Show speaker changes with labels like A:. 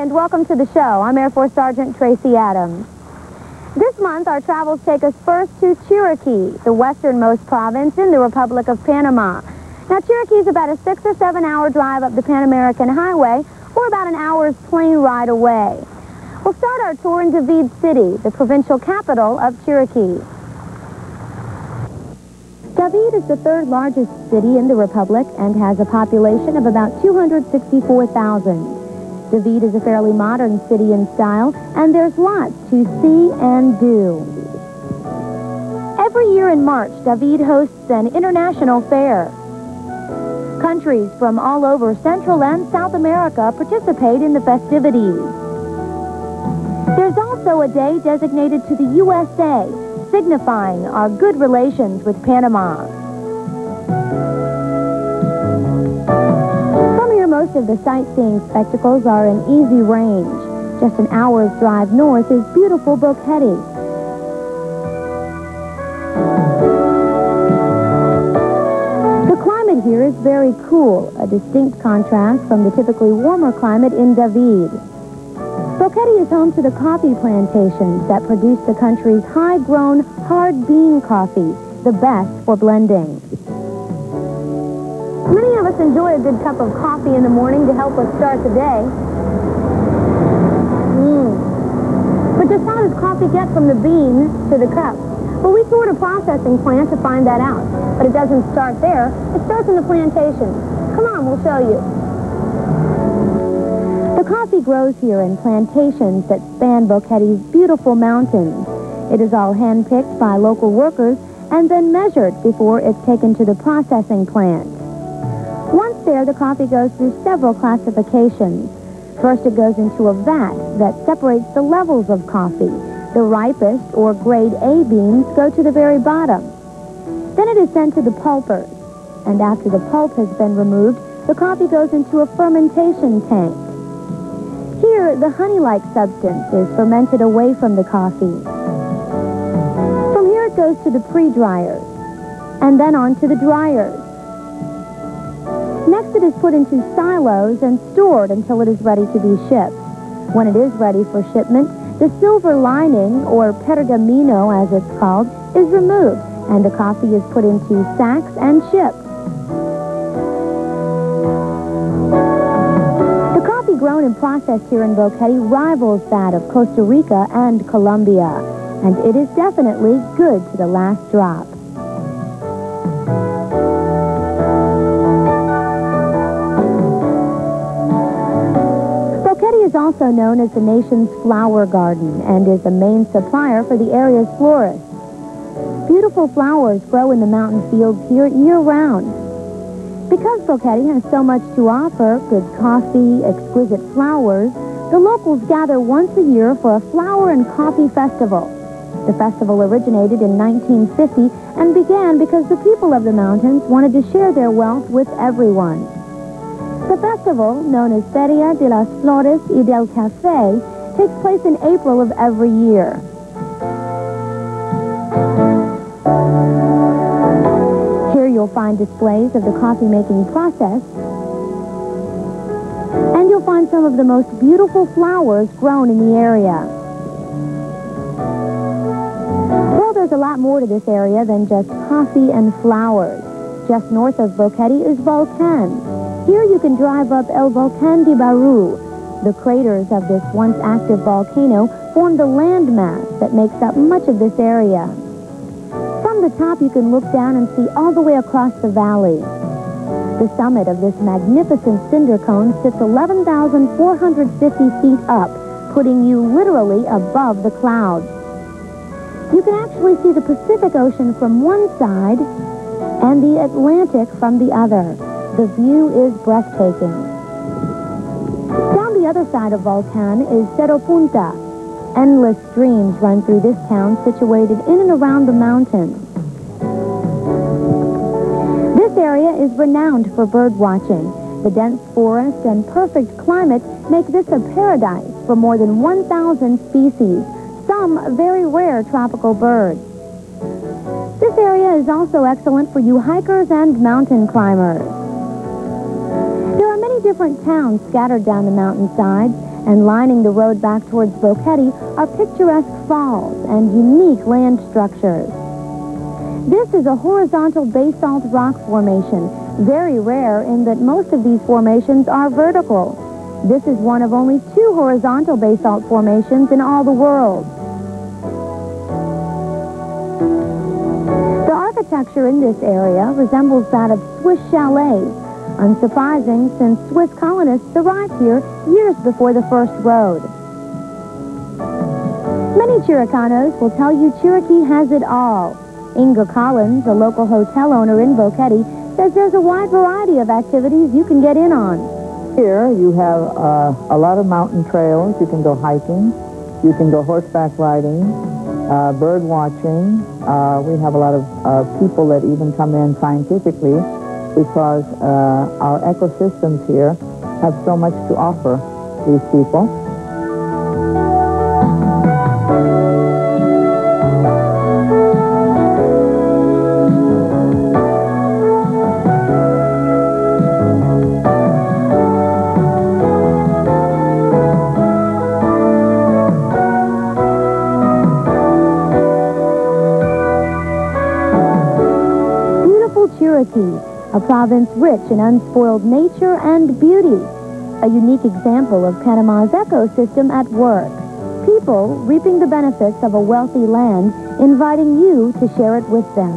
A: and welcome to the show. I'm Air Force Sergeant Tracy Adams. This month, our travels take us first to Chiriqui, the westernmost province in the Republic of Panama. Now, Chiriqui is about a 6 or 7 hour drive up the Pan American Highway, or about an hour's plane ride away. We'll start our tour in David City, the provincial capital of Chiriqui. David is the third largest city in the Republic and has a population of about 264,000. David is a fairly modern city in style, and there's lots to see and do. Every year in March, David hosts an international fair. Countries from all over Central and South America participate in the festivities. There's also a day designated to the USA, signifying our good relations with Panama. Most of the sightseeing spectacles are in easy range. Just an hour's drive north is beautiful Boquete. The climate here is very cool, a distinct contrast from the typically warmer climate in David. Boquete is home to the coffee plantations that produce the country's high-grown, hard bean coffee, the best for blending. Many of us enjoy a good cup of coffee in the morning to help us start the day. But just how does coffee get from the bean to the cup? Well, we toured a processing plant to find that out. But it doesn't start there. It starts in the plantation. Come on, we'll show you. The coffee grows here in plantations that span Boquete's beautiful mountains. It is all hand-picked by local workers and then measured before it's taken to the processing plant. Once there, the coffee goes through several classifications. First, it goes into a vat that separates the levels of coffee. The ripest, or grade A beans, go to the very bottom. Then it is sent to the pulpers. And after the pulp has been removed, the coffee goes into a fermentation tank. Here, the honey-like substance is fermented away from the coffee. From here, it goes to the pre-dryers, and then on to the dryers. Next, it is put into silos and stored until it is ready to be shipped. When it is ready for shipment, the silver lining, or pergamino as it's called, is removed, and the coffee is put into sacks and shipped. The coffee grown and processed here in Boquete rivals that of Costa Rica and Colombia, and it is definitely good to the last drop. Is also known as the nation's flower garden and is the main supplier for the area's florists. Beautiful flowers grow in the mountain fields here year-round. Because Boquete has so much to offer, good coffee, exquisite flowers, the locals gather once a year for a flower and coffee festival. The festival originated in 1950 and began because the people of the mountains wanted to share their wealth with everyone. The festival, known as Feria de las Flores y del Café, takes place in April of every year. Here you'll find displays of the coffee-making process, and you'll find some of the most beautiful flowers grown in the area. Well, there's a lot more to this area than just coffee and flowers. Just north of Boquete is Volcan. Here you can drive up El Volcan de Baru. The craters of this once active volcano form the landmass that makes up much of this area. From the top you can look down and see all the way across the valley. The summit of this magnificent cinder cone sits 11,450 feet up, putting you literally above the clouds. You can actually see the Pacific Ocean from one side and the Atlantic from the other. The view is breathtaking. Down the other side of Volcan is Cerro Punta. Endless streams run through this town situated in and around the mountains. This area is renowned for bird watching. The dense forest and perfect climate make this a paradise for more than 1,000 species, some very rare tropical birds. This area is also excellent for you hikers and mountain climbers. There are many different towns scattered down the mountainsides, And lining the road back towards Boquete are picturesque falls and unique land structures. This is a horizontal basalt rock formation, very rare in that most of these formations are vertical. This is one of only 2 horizontal basalt formations in all the world. The architecture in this area resembles that of Swiss chalets, unsurprising since Swiss colonists arrived here years before the first road. Many Chiricanos will tell you Chiriqui has it all. Inga Collins, a local hotel owner in Boquete, says there's a wide variety of activities you can get in on.
B: Here you have a lot of mountain trails. You can go hiking. You can go horseback riding, bird watching. We have a lot of people that even come in scientifically because our ecosystems here have so much to offer these people.
A: Chiriqui, a province rich in unspoiled nature and beauty, a unique example of Panama's ecosystem at work. People reaping the benefits of a wealthy land, inviting you to share it with them.